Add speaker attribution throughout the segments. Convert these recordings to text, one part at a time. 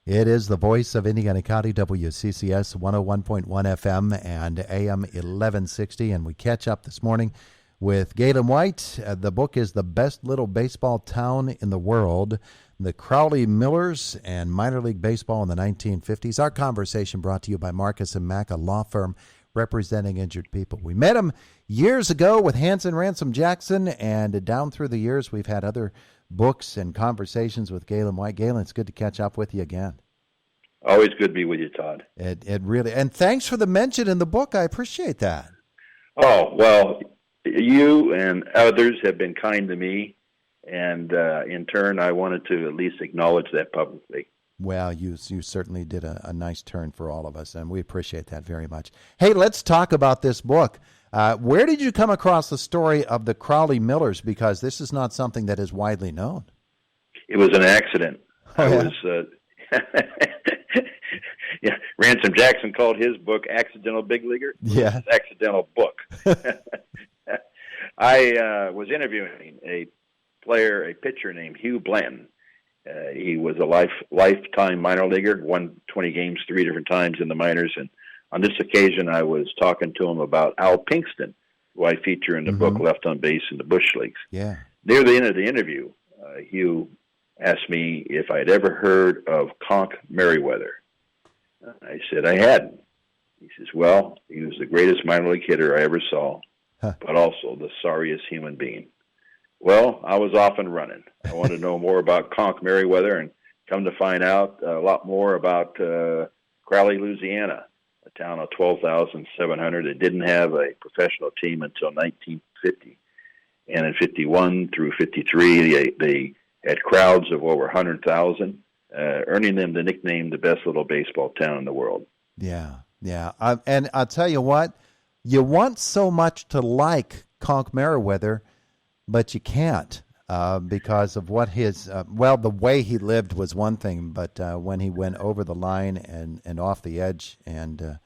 Speaker 1: It is the voice of Indiana County, WCCS 101.1 FM and AM 1160. And we catch up this morning with Gaylon White. The book is The Best Little Baseball Town in the World, the Crowley Millers and Minor League Baseball in the 1950s. Our conversation brought to you by Marcus & Mack, a law firm representing injured people. We met him years ago with Hanson Ransom Jackson, and down through the years, we've had other books and conversations with Gaylon White. Gaylon, it's good to catch up with you again.
Speaker 2: Always good to be with you, Todd.
Speaker 1: It really, and thanks for the mention in the book. I appreciate that.
Speaker 2: Oh, well, you and others have been kind to me, and in turn, I wanted to at least acknowledge that publicly.
Speaker 1: Well, you certainly did a nice turn for all of us, and we appreciate that very much. Hey, let's talk about this book. Where did you come across the story of the Crowley Millers? Because this is not something that is widely known.
Speaker 2: It was an accident.
Speaker 1: Oh, yeah?
Speaker 2: I was, Ransom Jackson called his book Accidental Big Leaguer.
Speaker 1: Yeah.
Speaker 2: Accidental book. I was interviewing a pitcher named Hugh Blanton. He was a lifetime minor leaguer, won 20 games 3 different times in the minors, and on this occasion, I was talking to him about Al Pinkston, who I feature in the book Left on Base in the Bush Leagues.
Speaker 1: Yeah.
Speaker 2: Near the end of the interview, Hugh asked me if I'd ever heard of Conk Merriweather. I said I hadn't. He says, well, he was the greatest minor league hitter I ever saw, but also the sorriest human being. Well, I was off and running. I wanted to know more about Conk Merriweather, and come to find out a lot more about Crowley, Louisiana, a town of 12,700 that didn't have a professional team until 1950. And in 51 through 53, they had crowds of over 100,000, earning them the nickname the best little baseball town in the world.
Speaker 1: Yeah. And I'll tell you what, you want so much to like Conk Merriweather, but you can't because of what the way he lived was one thing, but when he went over the line and off the edge and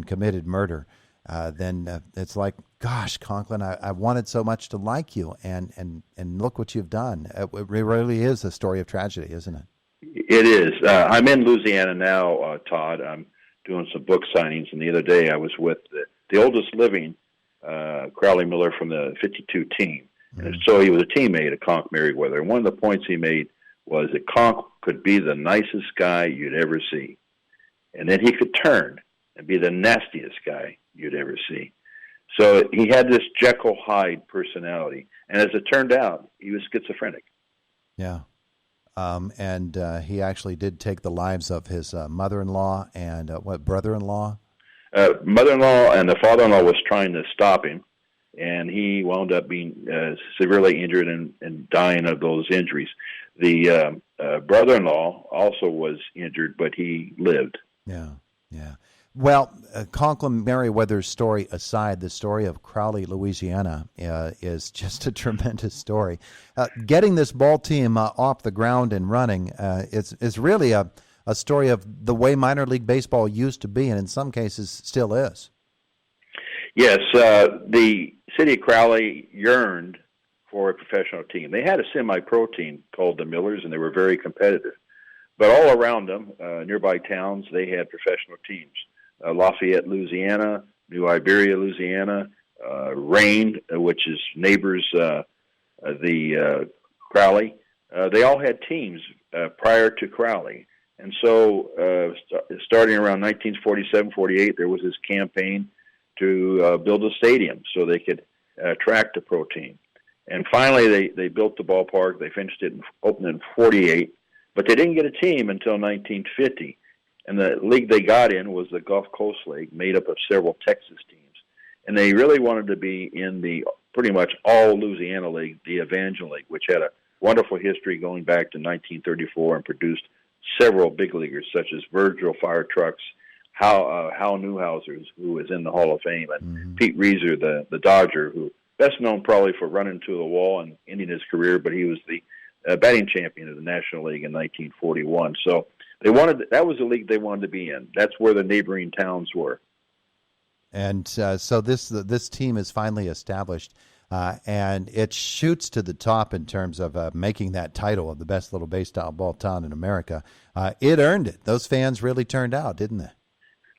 Speaker 1: committed murder, then it's like, gosh, Conklin, I wanted so much to like you, and look what you've done. It really is a story of tragedy, isn't it?
Speaker 2: It is. I'm in Louisiana now, Todd. I'm doing some book signings, and the other day I was with the oldest living Crowley Miller from the 52 team. And so he was a teammate of Conk Merriweather. And one of the points he made was that Conk could be the nicest guy you'd ever see. And then he could turn and be the nastiest guy you'd ever see. So he had this Jekyll Hyde personality. And as it turned out, he was schizophrenic.
Speaker 1: Yeah. And he actually did take the lives of his mother-in-law and brother-in-law?
Speaker 2: Mother-in-law and the father-in-law was trying to stop him. And he wound up being severely injured and dying of those injuries. The brother-in-law also was injured, but he lived.
Speaker 1: Yeah. Well, Conklin Merriweather's story aside, the story of Crowley, Louisiana, is just a tremendous story. Getting this ball team off the ground and running is really a story of the way minor league baseball used to be, and in some cases still is.
Speaker 2: Yes, the city of Crowley yearned for a professional team. They had a semi-pro team called the Millers, and they were very competitive. But all around them, nearby towns, they had professional teams. Lafayette, Louisiana, New Iberia, Louisiana, Rayne, which is neighbors the Crowley. They all had teams prior to Crowley. And so starting around 1947-48, there was this campaign to build a stadium so they could attract a pro team. And finally, they built the ballpark. They finished it and opened it in 48, but they didn't get a team until 1950. And the league they got in was the Gulf Coast League, made up of several Texas teams. And they really wanted to be in the pretty much all Louisiana League, the Evangel League, which had a wonderful history going back to 1934 and produced several big leaguers such as Virgil Fire Trucks, Hal Newhouser, who is in the Hall of Fame, and Pete Reiser, the Dodger, who best known probably for running to the wall and ending his career, but he was the batting champion of the National League in 1941. So that was the league they wanted to be in. That's where the neighboring towns were.
Speaker 1: And so this team is finally established. and it shoots to the top in terms of making that title of the best little baseball town in America. It earned it. Those fans really turned out, didn't they?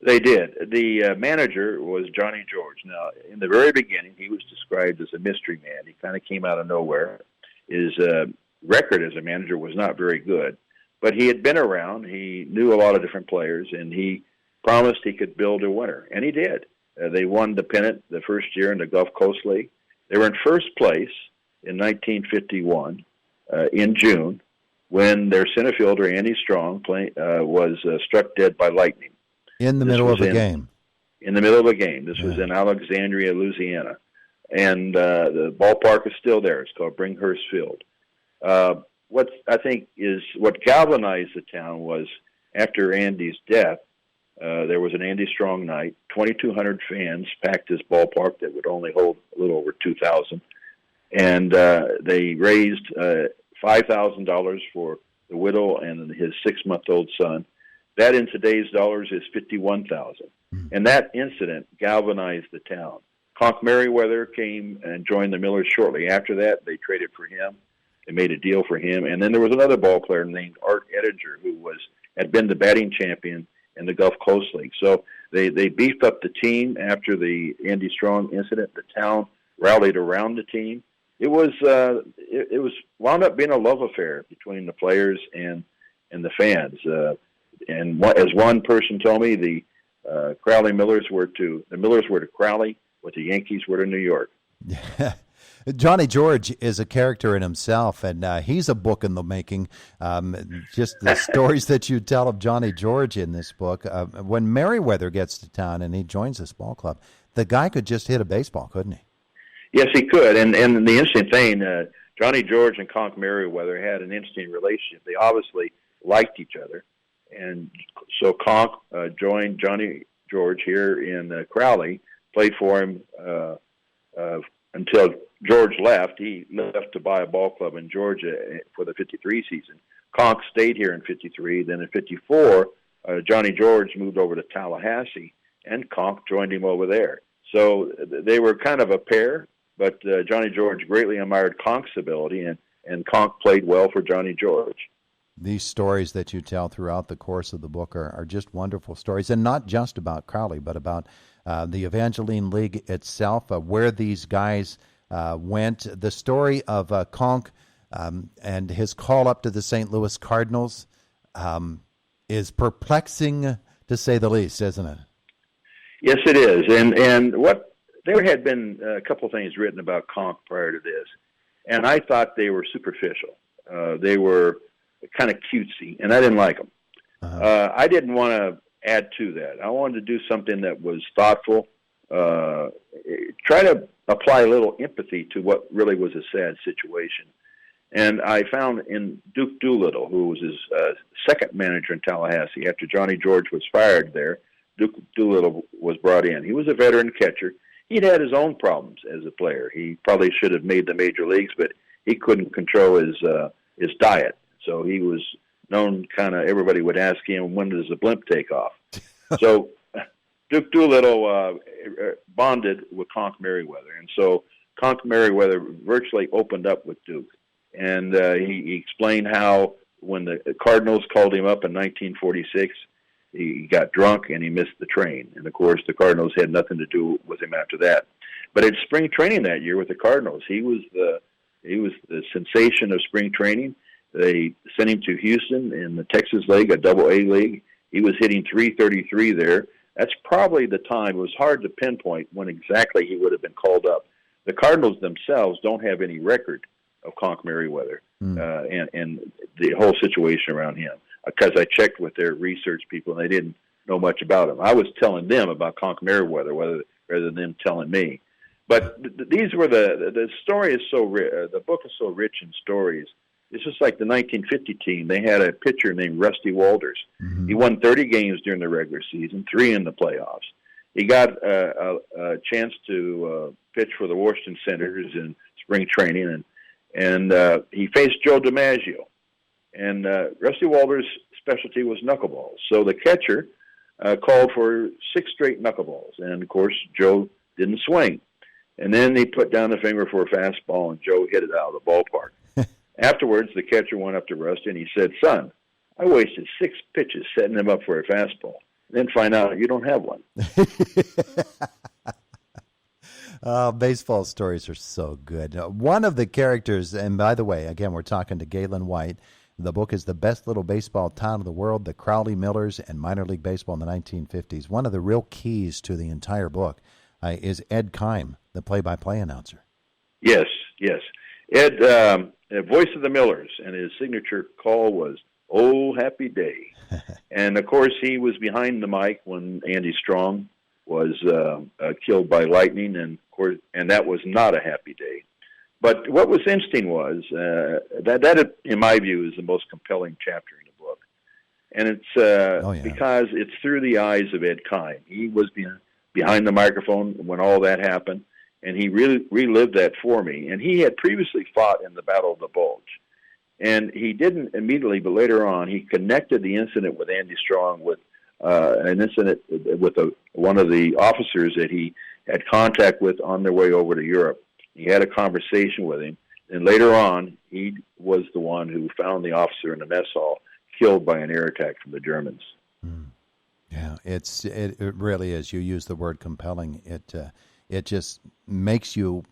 Speaker 2: They did. The manager was Johnny George. Now, in the very beginning, he was described as a mystery man. He kind of came out of nowhere. His record as a manager was not very good, but he had been around. He knew a lot of different players, and he promised he could build a winner, and he did. They won the pennant the first year in the Gulf Coast League. They were in first place in 1951 in June when their center fielder, Andy Strong, was struck dead by lightning.
Speaker 1: In the middle of a game.
Speaker 2: In the middle of a game. This was in Alexandria, Louisiana. And the ballpark is still there. It's called Bringhurst Field. What I think is what galvanized the town was after Andy's death, there was an Andy Strong night. 2,200 fans packed this ballpark that would only hold a little over 2,000. And they raised $5,000 for the widow and his 6-month-old son. That in today's dollars is $51,000. And that incident galvanized the town. Conk Merriweather came and joined the Millers shortly after that. They traded for him. They made a deal for him. And then there was another ball player named Art Ettinger who had been the batting champion in the Gulf Coast League. So they beefed up the team after the Andy Strong incident. The town rallied around the team. It was wound up being a love affair between the players and the fans. And as one person told me, the Millers were to Crowley what the Yankees were to New York.
Speaker 1: Johnny George is a character in himself, and he's a book in the making. Just the stories that you tell of Johnny George in this book. When Merriweather gets to town and he joins this ball club, the guy could just hit a baseball, couldn't he?
Speaker 2: Yes, he could. And the interesting thing, Johnny George and Conk Merriweather had an interesting relationship. They obviously liked each other. And so Conk joined Johnny George here in Crowley, played for him until George left. He left to buy a ball club in Georgia for the 53 season. Conk stayed here in 53. Then in 54, Johnny George moved over to Tallahassee, and Conk joined him over there. So they were kind of a pair, but Johnny George greatly admired Conk's ability, and Conk played well for Johnny George.
Speaker 1: These stories that you tell throughout the course of the book are just wonderful stories, and not just about Crowley, but about the Evangeline League itself, where these guys went. The story of Conk and his call up to the St. Louis Cardinals is perplexing, to say the least, isn't it?
Speaker 2: Yes, it is. And there had been a couple of things written about Conk prior to this, and I thought they were superficial. They were kind of cutesy, and I didn't like them. I didn't want to add to that. I wanted to do something that was thoughtful, try to apply a little empathy to what really was a sad situation. And I found in Duke Doolittle, who was his second manager in Tallahassee, after Johnny George was fired there, Duke Doolittle was brought in. He was a veteran catcher. He'd had his own problems as a player. He probably should have made the major leagues, but he couldn't control his diet. So he was known everybody would ask him, when does the blimp take off? So Duke Doolittle bonded with Conk Merriweather. And so Conk Merriweather virtually opened up with Duke. And he explained how when the Cardinals called him up in 1946, he got drunk and he missed the train. And, of course, the Cardinals had nothing to do with him after that. But at spring training that year with the Cardinals, he was the sensation of spring training. They sent him to Houston in the Texas League, a Double-A league. He was hitting .333 there. That's probably the time. It was hard to pinpoint when exactly he would have been called up. The Cardinals themselves don't have any record of Conk Merriweather and the whole situation around him, because I checked with their research people, and they didn't know much about him. I was telling them about Conk Merriweather rather than them telling me. But these were the story is so the book is so rich in stories. It's just like the 1950 team. They had a pitcher named Rusty Walters. Mm-hmm. He won 30 games during the regular season, 3 in the playoffs. He got a chance to pitch for the Washington Senators in spring training, and he faced Joe DiMaggio. And Rusty Walters' specialty was knuckleballs. So the catcher called for 6 straight knuckleballs. And, of course, Joe didn't swing. And then he put down the finger for a fastball, and Joe hit it out of the ballpark. Afterwards, the catcher went up to Rusty, and he said, "Son, I wasted 6 pitches setting him up for a fastball. Then find out you don't have one."
Speaker 1: Baseball stories are so good. One of the characters, and by the way, again, we're talking to Gaylon White. The book is The Best Little Baseball Town of the World, the Crowley Millers and Minor League Baseball in the 1950s. One of the real keys to the entire book is Ed Kime, the play-by-play announcer.
Speaker 2: Yes, yes. Ed, voice of the Millers, and his signature call was, "Oh, happy day." And, of course, he was behind the mic when Andy Strong was killed by lightning, and of course, and that was not a happy day. But what was interesting was that, in my view, is the most compelling chapter in the book, and it's because it's through the eyes of Ed Kime. He was behind the microphone when all that happened, and he really relived that for me. And he had previously fought in the Battle of the Bulge, and he didn't immediately, but later on, he connected the incident with Andy Strong with an incident with one of the officers that he had contact with on their way over to Europe. He had a conversation with him, and later on, he was the one who found the officer in the mess hall killed by an air attack from the Germans.
Speaker 1: Mm. Yeah, it really is. You use the word compelling. It just makes you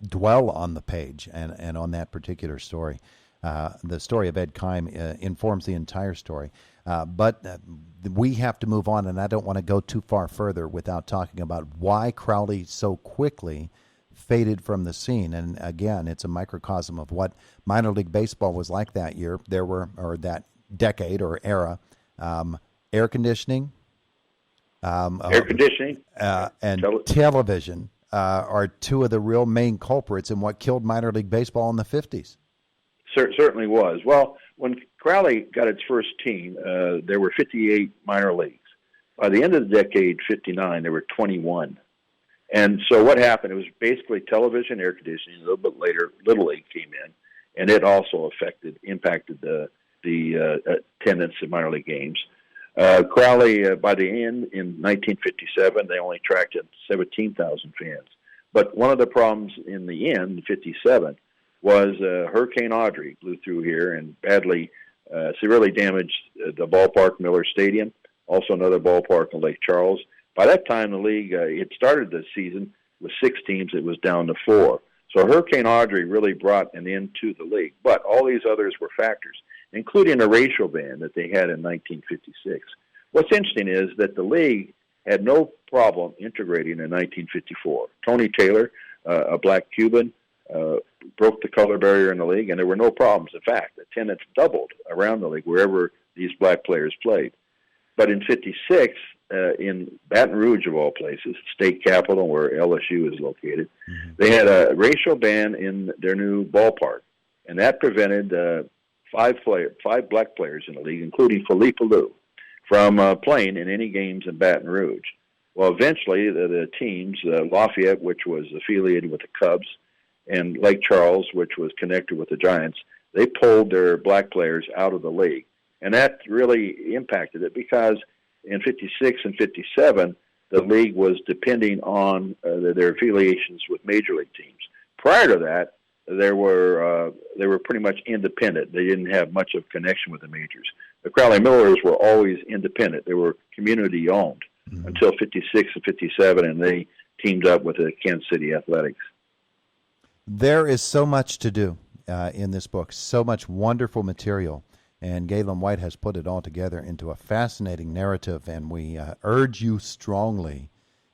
Speaker 1: dwell on the page and on that particular story. The story of Ed Kime informs the entire story. But we have to move on, and I don't want to go too far further without talking about why Crowley so quickly faded from the scene. And again, it's a microcosm of what minor league baseball was like that year. There were, or that decade or era, air conditioning,
Speaker 2: and
Speaker 1: television are two of the real main culprits in what killed minor league baseball in the 50s.
Speaker 2: Certainly was. Well, when Crowley got its first team, there were 58 minor leagues. By the end of the decade, 59, there were 21. And so what happened, it was basically television, air conditioning. A little bit later, Little League came in, and it also impacted the attendance of minor league games. Crowley, by the end, in 1957, they only attracted 17,000 fans. But one of the problems in the end, in 57, was Hurricane Audrey blew through here and severely damaged the ballpark, Miller Stadium, also another ballpark in Lake Charles. By that time, the league, it started the season with 6 teams. It was down to 4. So Hurricane Audrey really brought an end to the league. But all these others were factors, including a racial ban that they had in 1956. What's interesting is that the league had no problem integrating in 1954. Tony Taylor, a black Cuban, broke the color barrier in the league, and there were no problems. In fact, attendance doubled around the league wherever these black players played. But in 56, in Baton Rouge, of all places, state capital where LSU is located, they had a racial ban in their new ballpark, and that prevented 5 black players in the league, including Felipe Alou, from playing in any games in Baton Rouge. Well, eventually, the teams, Lafayette, which was affiliated with the Cubs, and Lake Charles, which was connected with the Giants, they pulled their black players out of the league. And that really impacted it because in 56 and 57, the league was depending on their affiliations with major league teams. Prior to that, they were pretty much independent. They didn't have much of connection with the majors. The Crowley Millers were always independent. They were community-owned until 56 and 57, and they teamed up with the Kansas City Athletics.
Speaker 1: There is so much to do in this book, so much wonderful material, and Gaylon White has put it all together into a fascinating narrative, and we urge you strongly,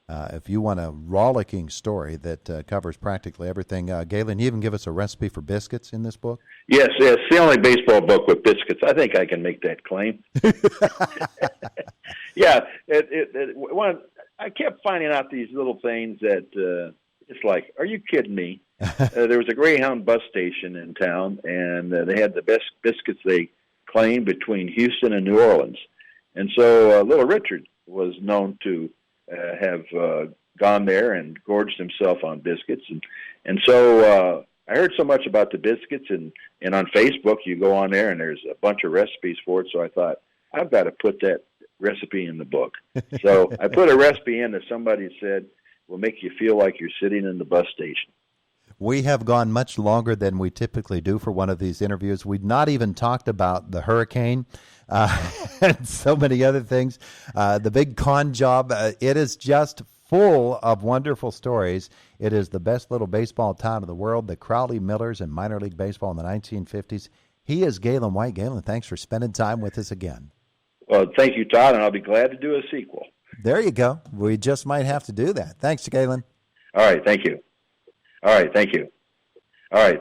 Speaker 1: if you want a rollicking story that covers practically everything. Gaylon, you even give us a recipe for biscuits in this book?
Speaker 2: Yes, the only baseball book with biscuits. I think I can make that claim. Yeah, I kept finding out these little things that it's like, are you kidding me? There was a Greyhound bus station in town, and they had the best biscuits they claimed between Houston and New Orleans. And so Little Richard was known to have gone there and gorged himself on biscuits. And so I heard so much about the biscuits, and on Facebook you go on there and there's a bunch of recipes for it. So I thought, I've got to put that recipe in the book. So I put a recipe in that somebody said, will make you feel like you're sitting in the bus station.
Speaker 1: We have gone much longer than we typically do for one of these interviews. We've not even talked about the hurricane and so many other things. The big con job, it is just full of wonderful stories. It is the best little baseball town in the world, the Crowley Millers in minor league baseball in the 1950s. He is Gaylon White. Gaylon, thanks for spending time with us again.
Speaker 2: Well, thank you, Todd, and I'll be glad to do a sequel.
Speaker 1: There you go. We just might have to do that. Thanks, Gaylon.
Speaker 2: All right, thank you. All right, thank you. All right.